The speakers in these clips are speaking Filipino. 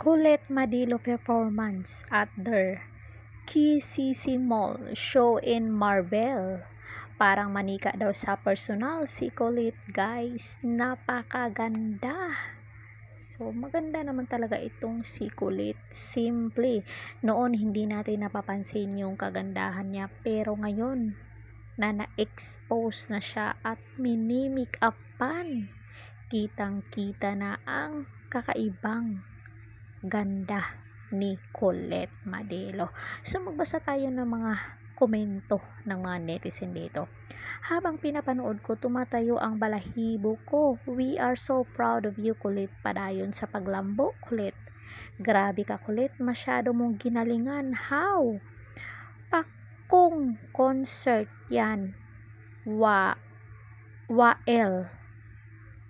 Colette Madilo performance at their KCC Mall show in Marvel. Parang manika daw sa personal si Colette, guys. Napakaganda. So, maganda naman talaga itong si Colette. Simple. Noon, hindi natin napapansin yung kagandahan niya. Pero ngayon, na na-expose na siya at minimik upan, kitang-kita na ang kakaibang ganda ni Colette Madelo. So magbasa tayo ng mga komento ng mga netizen dito. Habang pinapanood ko, tumatayo ang balahibo ko. We are so proud of you, Colette. Padayon sa paglambo, Colette. Grabe ka, Colette. Masyado mong ginalingan. How? Pakong concert yan. Wael.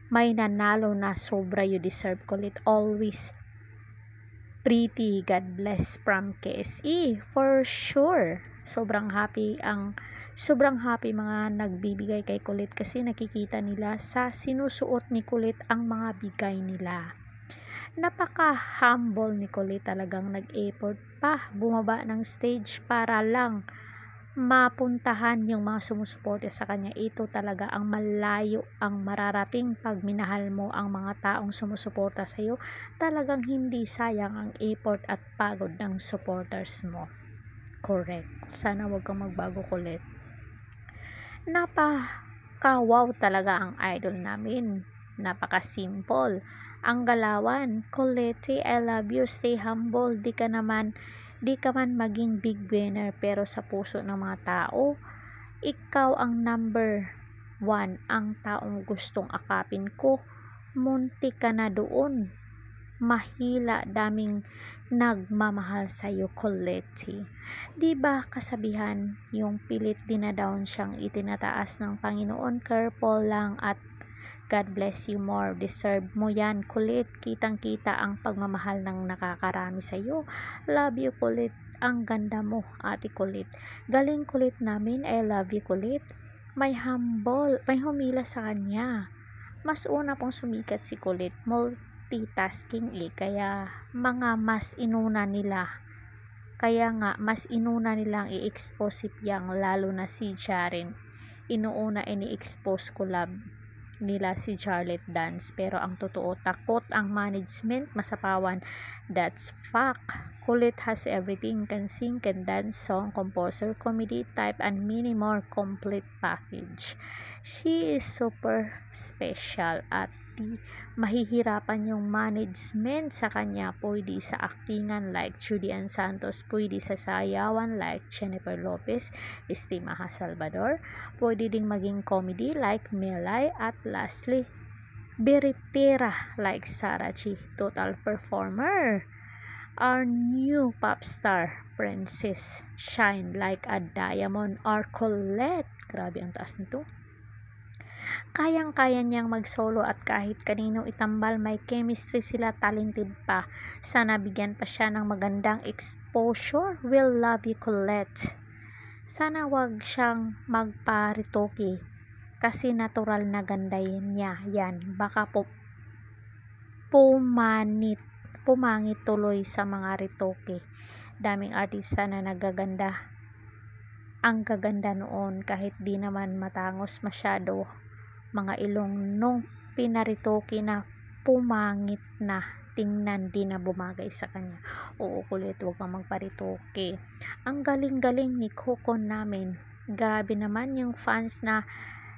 May nanalo na sobra. You deserve, Colette. Always pretty. God bless from KSE for sure. Sobrang happy mga nagbibigay kay Colette kasi nakikita nila sa sinusuot ni Colette ang mga bigay nila. Napaka-humble ni Colette, talagang nag-effort pa bumaba ng stage para lang mapuntahan yung mga sumusuporta sa kanya. Ito talaga ang malayo ang mararating pag minahal mo ang mga taong sumusuporta sa iyo. Talagang hindi sayang ang effort at pagod ng supporters mo. Correct. Sana wag kang magbago, Colette. Napaka-wow talaga ang idol namin. Napaka-simple. Ang galawan. Colette, I love you. Stay humble. Di ka man maging big winner, pero sa puso ng mga tao, ikaw ang number 1, ang taong gustong akapin ko. Munti ka na doon. Mahila, daming nagmamahal sa'yo, Colette. Diba kasabihan, yung pilit dinadown siyang itinataas ng Panginoon. Careful lang at God bless you more. Deserve mo yan, Colette. Kitang-kita ang pagmamahal ng nakakarami sa iyo. Love you, Colette. Ang ganda mo, Ate Colette. Galing, Colette namin. I love you, Colette. May humila sa kanya. Mas una pong sumikat si Colette. Multitasking kaya mas inuna nilang i-expose si Piang, lalo na si Jaren. Inuuna ini-expose collab nila si Charlotte Dance, pero ang totoo, takot ang management, masapawan. That's fact. Colette has everything. Can sing, can dance, song, composer, comedy type, and many more. Complete package. She is super special at di mahihirapan yung management sa kanya. Pwede sa aktingan like Julian Santos, pwede sa sayawan like Jennifer Lopez, Estima Salvador, pwede ding maging comedy like Melay, at lastly, Beritera like Sarah G. Total performer. Our new pop star, Princess, shine like a diamond. Or Colette. Grabe ang taas nito. Kayang-kaya niyang mag-solo at kahit kanino itambal. May chemistry sila, talented pa. Sana bigyan pa siya ng magandang exposure. We'll love you, Colette. Sana wag siyang magpa-retoke kasi natural na ganda niya yan. Baka pumangit tuloy sa mga retoke. Daming artista na nagaganda. Ang gaganda noon kahit di naman matangos masyado mga ilong, nung pinaritoke na pumangit na tingnan, di na bumagay sa kanya. Oo, Colette, huwag kang magparitoke. Ang galing-galing ni Coco namin. Grabe naman yung fans na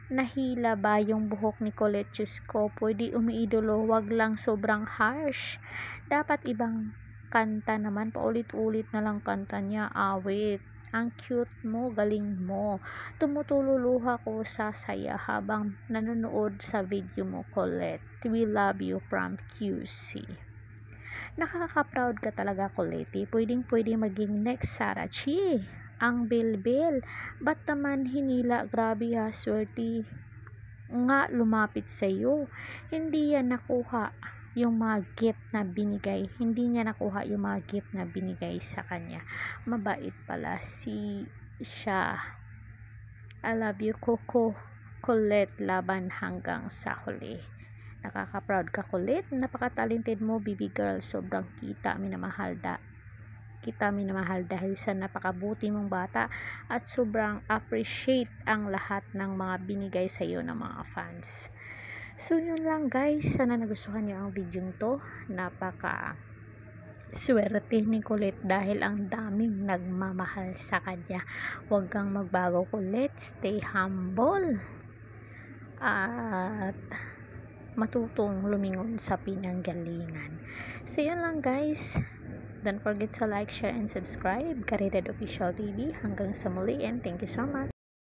nahila ba yung buhok ni Colette. Diyos ko, pwede umiidolo, wag lang sobrang harsh. Dapat ibang kanta naman, paulit-ulit na lang kanta niya. Awit. Ang cute mo, galing mo. Tumutululuha ko sa saya habang nanonood sa video mo, Colette. We love you from QC. Nakaka-proud ka talaga, Colette. Pwedeng-pwede maging next Sarah G. Ang bilbil. Ba't naman hinila? Grabe ha, swerte nga lumapit sa iyo. Hindi yan nakuha yung mga gift na binigay. Hindi niya nakuha yung mga gift na binigay sa kanya. Mabait pala siya. I love you, Coco. Colette, laban hanggang sa huli. Nakaka-proud ka kulit. Napaka-talented mo, baby girl. Sobrang kita minamahal dahil sa napakabuti mong bata at sobrang appreciate ang lahat ng mga binigay sa iyo ng mga fans. So yun lang guys, sana nagustuhan niyo ang video to. Napaka swerte ni Kulit dahil ang daming nagmamahal sa kanya. Huwag kang magbago Kulit, stay humble at matutong lumingon sa pinanggalingan. So yun lang guys, don't forget to like, share, and subscribe. Karidad Official TV. Hanggang sa muli and thank you so much.